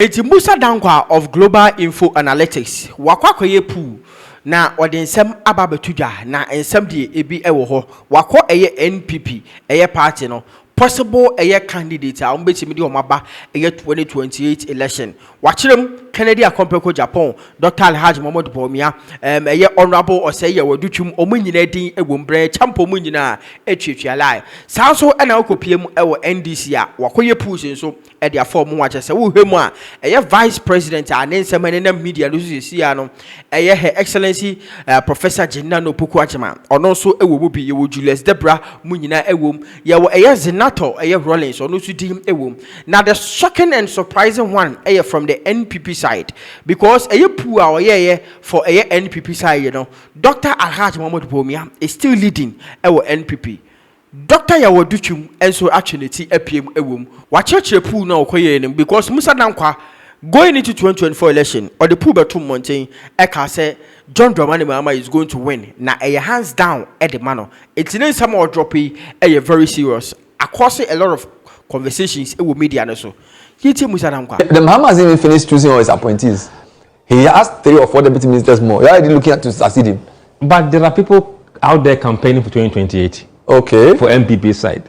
It's Musa Dankwa of Global Info Analytics. Wakwa ye pu na wade nsem aba betuja na nsem die ebi ewo ho. Wakwa eye NPP eye party no. Possible eye candidate a umbetimi di omaba eye 2028 election. Wachirem Kennedy Akompeko Japan, Dr. Alhaji Mohamed Bawumia, eye honorable Oseye Adutwum omunyina din ewombre champo munyina etwetwe alai. Sanso na okopiem ewo NDC a wakoye push nso e dia form wache se wo hwemu a eye vice president a ne nsem ne media no sisi no eye her excellency Professor Jenna no Poku Achema ono so ewo bi ye wo Julius Debra munyina ewom ye wo eye Zenato eye Rollins ono so dim ewom. Now the shocking and surprising one eye from the NPP side, because a poor or for a NPP side, you know, Dr. Alhaji Mohamed Bawumia is still leading our NPP. Dr. Adutwum and so actually APM ewum. Watch your pool now because Musa Dankwa going into 2024 election or the pool betum mountain, Eka say John Dramani Mahama is going to win. Now a hands down at the manor. It's in some more droppy a very serious. Across a lot of conversations with media and so. The Mahama hasn't even finished choosing all his appointees. He asked 3 or 4 deputy ministers more. You're already looking at to succeed him. But there are people out there campaigning for 2028. Okay. For MPP side.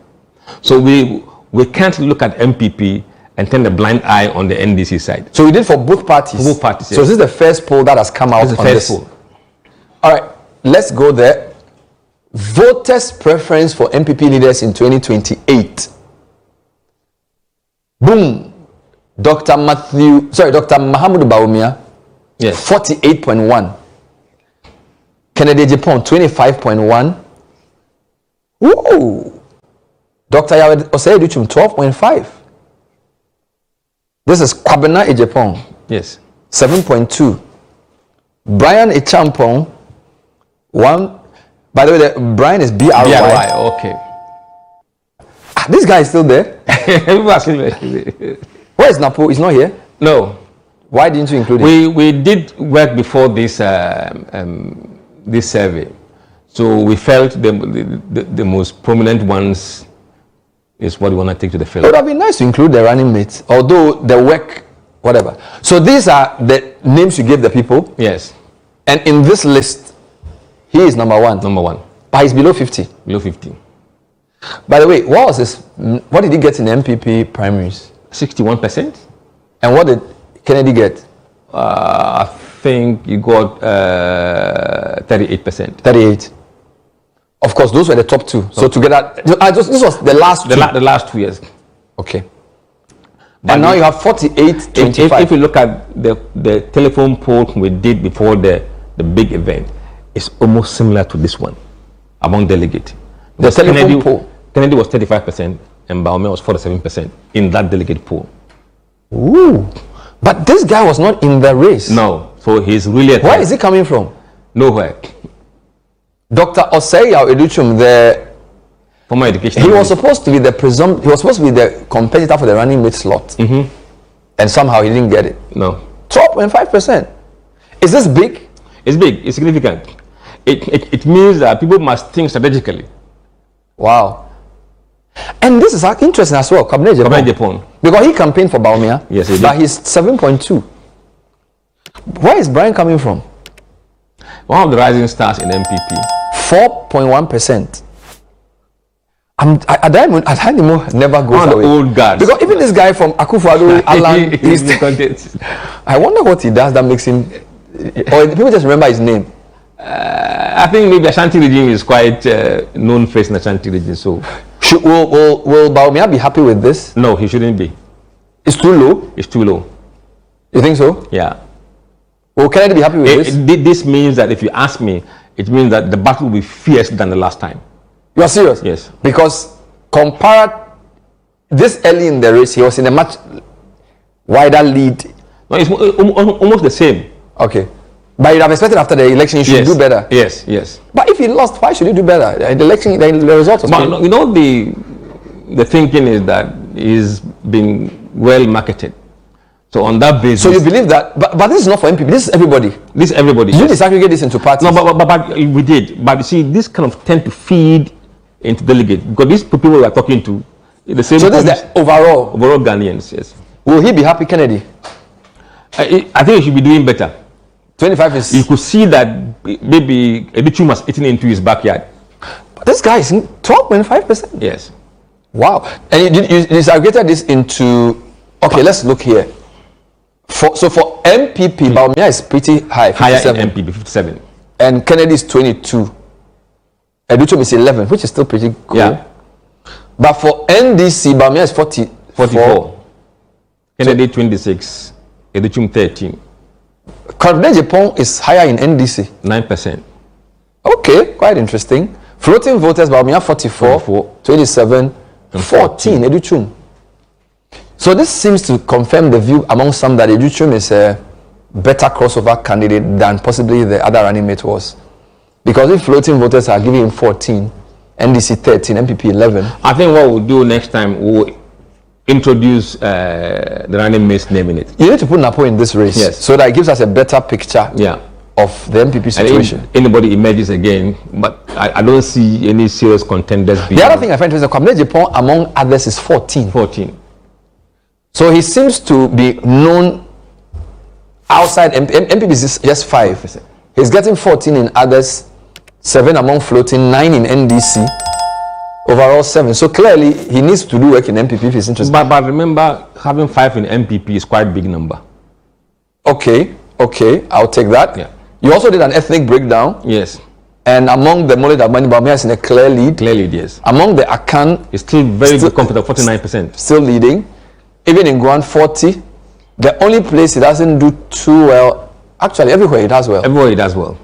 So we can't look at MPP and turn a blind eye on the NDC side. So we did for both parties? For both parties, yes. So this is the first poll that has come out on this? Poll. All right, let's go there. Voters' preference for MPP leaders in 2028. Boom. Dr. Mahamudu Bawumia, yes, 48.1. Kennedy Japan, 25.1. Whoa! Dr. Oseye Adutwum, 12.5. This is Kwabena Ejapong, yes, 7.2. Brian Echampong, 1. By the way, Brian is BRY. BRY, okay. This guy is still there. Where is Napo? He's not here. No. Why didn't you include him? We did work before this this survey, so we felt the most prominent ones is what we want to take to the field. It would have been nice to include the running mates, although the work, whatever. So these are the names you gave the people. Yes. And in this list, he is number 1. Number 1. But he's below 50. Below 50. By the way, what was this? What did he get in the MPP primaries? 61%. And what did Kennedy get? I think you got 38%. 38. Of course, those were the top 2. So together, this was the last 2. The last 2 years. Okay. And now you have 48, 25. If you look at the telephone poll we did before the big event, it's almost similar to this one among delegates. The telephone poll. Kennedy was 35% and Bawumia was 47% in that delegate poll. Ooh. But this guy was not in the race. No. So he's really... Where is he coming from? Nowhere. Dr. Oseye Adutwum, the former education. He was supposed to be the he was supposed to be the competitor for the running mate slot. Mm-hmm. And somehow he didn't get it. No. 12.5%. Is this big? It's big. It's significant. It means that people must think strategically. Wow. And this is interesting as well, Kwabena Japan. Because he campaigned for Bawumia. Yes, he did. But he's 7.2. Where is Brian coming from? One of the rising stars in MPP. 4.1%. Adutwum never goes away. Old guards. Because even this guy from Akufo-Addo, Alan, I wonder what he does that makes him, or people just remember his name. I think maybe Ashanti region is quite known face in Ashanti region. So, will Bawumia be happy with this? No, he shouldn't be. It's too low. It's too low. You think so? Yeah. Will Kennedy be happy with this? This means that if you ask me, it means that the battle will be fierce than the last time. You are serious? Yes. Because compared this early in the race, he was in a much wider lead. No, it's almost the same. Okay. But you'd have expected after the election you should do better. Yes, yes. But if he lost, why should he do better? The election, the result was you know, the thinking is that he's been well marketed. So on that basis... So you believe that... But this is not for MPP. This is everybody. This is everybody. You disaggregate this into parties. No, but we did. But you see, this kind of tend to feed into delegates. Because these people we are talking to... The same. So this is the overall Ghanaians, yes. Will he be happy, Kennedy? I think he should be doing better. 25 is... You could see that maybe Adutwum was eating into his backyard. But this guy is 12.5%. Yes. Wow. And you disaggregated this into... Okay, let's look here. So for NPP, Bawumia is pretty high, 57. Higher in NPP, 57. And Kennedy is 22. Adutwum is 11, which is still pretty cool. Yeah. But for NDC, Bawumia is 44. Kennedy 26. Adutwum 13. Confidence Japan is higher in NDC. 9%. Okay, quite interesting. Floating voters, Bawumia 44, 27, and 14. Adutwum. So this seems to confirm the view among some that Adutwum is a better crossover candidate than possibly the other running mate was. Because if floating voters are giving him 14, NDC 13, NPP 11. I think what we'll do next time, we'll introduce the running mate's name in it. You need to put Napo in this race, yes, so that it gives us a better picture of the NPP situation. And if anybody emerges again, but I don't see any serious contenders. The other thing I find interesting, Kwabena Japan among others is 14. 14. So he seems to be known outside NPP is just 5%. He's getting 14 in others, 7 among floating, 9 in NDC, overall 7. So clearly he needs to do work in NPP if he's interested. But remember, having 5 in NPP is quite a big number. Okay, I'll take that. Yeah. You also did an ethnic breakdown. Yes. And among the Mole Dabani, Bawumia is in a clear lead. Clear lead, yes. Among the Akan, it's still very good confident, 49%. Still leading. Even in Guan, 40. The only place it doesn't do too well, actually everywhere it does well. Everywhere it does well.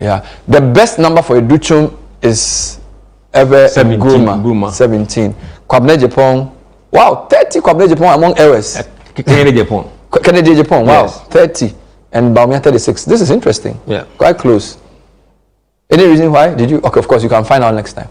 Yeah. The best number for Adutwum is ever 17. Guma. 17. Kwabena Japan. Wow, 30 Kwabena Japan among errors. Kennedy Japan. Kennedy Japan. Wow, yes. 30. And Bawumia 36. This is interesting. Yeah. Quite close. Any reason why? Did you? Okay, of course, you can find out next time.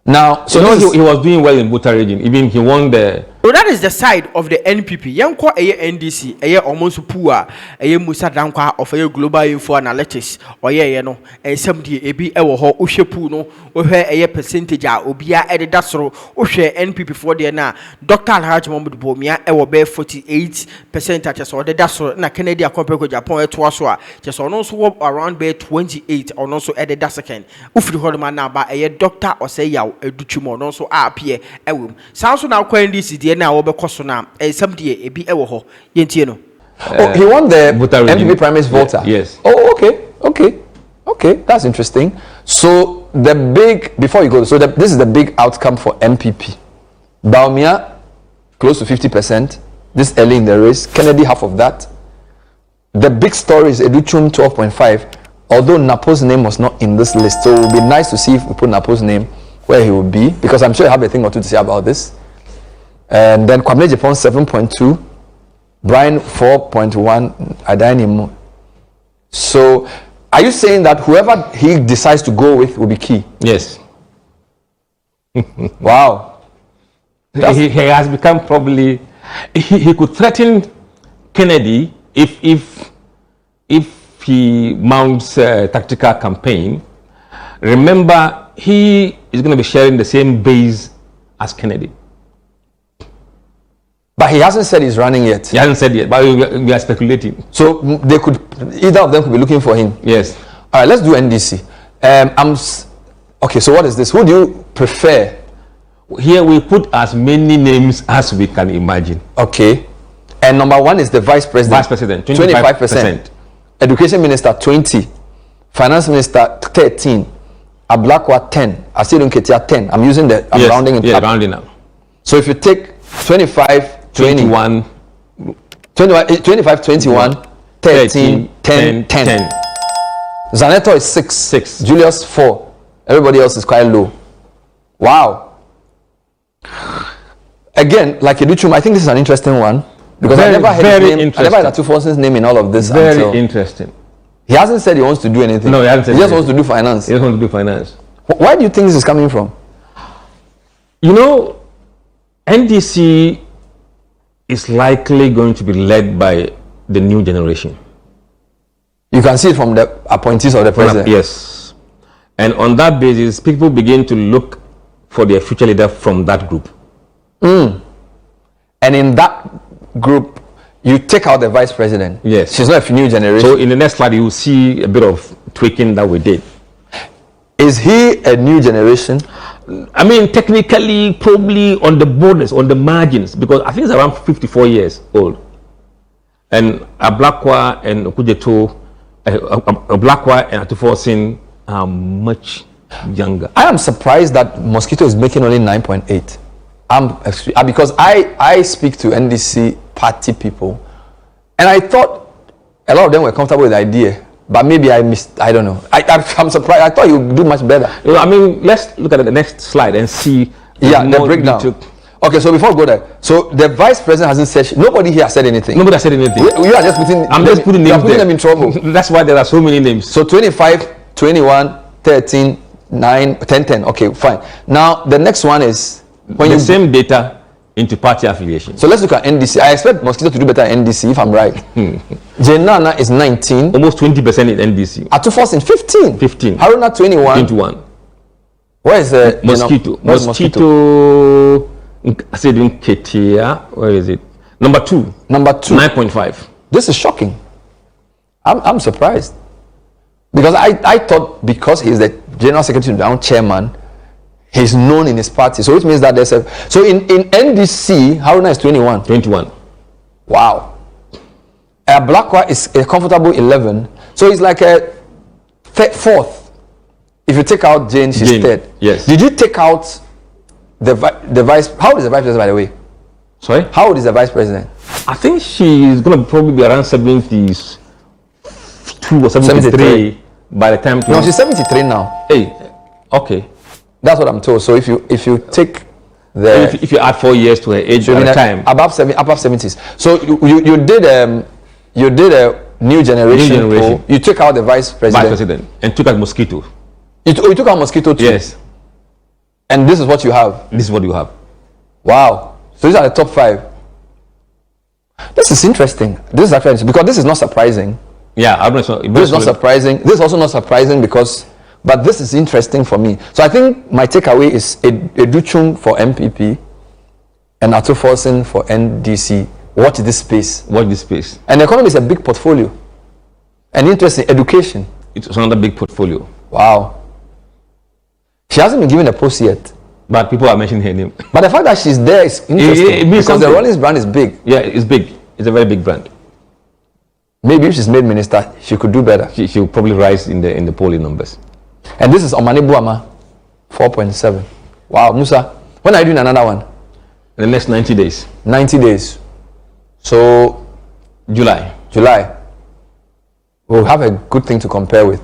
Now, so he was doing well in Buta region. Even he won the... So that is the side of the NPP. Yanko NDC, almost poor, Musa Dankwa of a global info analytics, or no, and somebody ebi ewo ushepu no, a percentage obia edit dasro, ushe NPP for the na, Dr. Alhaji Mohamed Bawumia, ewo be 48% or the dasro, na Canada compared with Japan at Waswa, just on also around be 28 or also edit dasaken. Ufri Hodman now by a doctor or say yaw, a duchumo, also appear, ewum. Sounds now NDC. Now Obekosona somebody ebi ewo ho yentie no. He won the NPP primaries voter. Yes. Oh, okay. That's interesting. So the big, before you go, so this is the big outcome for NPP. Bawumia close to 50%. This early in the race. Kennedy half of that. The big story is Adutwum 12.5. Although Napo's name was not in this list, so it would be nice to see if we put Napo's name where he would be, because I'm sure you have a thing or two to say about this. And then Kwabena Japan 7.2, Brian 4.1, Adani. So, are you saying that whoever he decides to go with will be key? Yes. Wow. He has become probably... He could threaten Kennedy if he mounts a tactical campaign. Remember, he is going to be sharing the same base as Kennedy. But he hasn't said he's running yet. He hasn't said yet, but we are speculating. So they could, either of them could be looking for him. Yes. All right, let's do NDC. Okay, so what is this? Who do you prefer? Here we put as many names as we can imagine. Okay. And number 1 is the vice president. Vice president, 25%. Education minister 20. Finance minister 13. Ablakwa 10. Asidun Ketia 10. I'm using the rounding it up. Rounding up. So if you take 25, 21, 25, 21, 13, 10, 10. Zaneto is 6. Julius 4. Everybody else is quite low. Wow. Again, like Adutwum, I think this is an interesting one because I never heard his name. I never heard Atufonse's name in all of this. Very interesting. He hasn't said he wants to do anything. No, he hasn't said. He just wants to do finance. He just wants to do finance. Why do you think this is coming from? You know, NDC is likely going to be led by the new generation. You can see it from the appointees of the president. Yes. And on that basis, people begin to look for their future leader from that group. And in that group, you take out the vice president. Yes. She's not a new generation. So in the next slide, you will see a bit of tweaking that we did. Is he a new generation? I mean, technically, probably on the borders, on the margins, because I think it's around 54 years old. And Ablakwa and Okujeto, Ablakwa and Atufosin are much younger. I am surprised that Mosquito is making only 9.8. Because I speak to NDC party people, and I thought a lot of them were comfortable with the idea, but maybe I missed. I don't know. I'm surprised. I thought you would do much better. I mean, let's look at the next slide and see. Yeah, the breakdown. Okay, so before we go there, so the vice president hasn't said. Nobody here has said anything. Nobody has said anything. You are just putting. I'm just putting names. Putting them in trouble. That's why there are so many names. So 25, 21, 13, 9, 10, 10. Okay, fine. Now the next one is when the same data into party affiliation. So let's look at NDC. I expect Mosquito to do better at NDC if I'm right. Jenana is 19. Almost 20% in NDC. Atufosin 15. 15. Haruna 21. 21. Where is the Mosquito? Mosquito. I said in Ketia. Where is it? Number 2. 9.5. This is shocking. I'm surprised. Because I thought because he's the general secretary now chairman, he's known in his party. So it means that there's a so in NDC, Haruna is 21. 21. Wow. Blackwell is a comfortable 11. So it's like a fourth. If you take out Jane, she's third. Yes. Did you take out the vice? How old is the vice president, by the way? Sorry? How old is the vice president? I think she's going to probably be around 72 or 73 by the time. No, she's 73 now. Hey, okay. That's what I'm told. So if you take the if you add 4 years to her age at the time, above 70s. So you did a new generation. Poll. You took out the vice president. And took out Mosquito. You took out Mosquito too. Yes. And this is what you have. This is what you have. Wow. So these are the top 5. This is interesting. This is actually interesting because this is not surprising. Yeah, I don't know. This is not surprising. This is also not surprising because. But this is interesting for me. So I think my takeaway is Adutwum for NPP and Atufosin for NDC. Watch this space. Watch this space. And the economy is a big portfolio. And interesting, education. It's another big portfolio. Wow. She hasn't been given a post yet. But people are mentioning her name. But the fact that she's there is interesting. It means because the Rollins brand is big. Yeah, it's big. It's a very big brand. Maybe if she's made minister, she could do better. She will probably rise in the polling numbers. And this is Omani Buama, 4.7. Wow, Musa, when are you doing another one? In the next 90 days. 90 days. So, July. We'll have a good thing to compare with.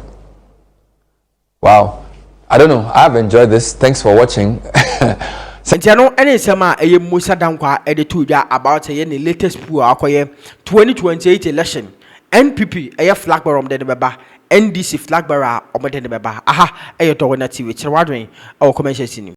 Wow. I don't know. I've enjoyed this. Thanks for watching. Santiano, any summer, a Musa Dankwa editor about a latest poor 2028 election. NPP, a flag bar on the Baba. NDC flag bearer or Aha, a Dowona TV. Our comments.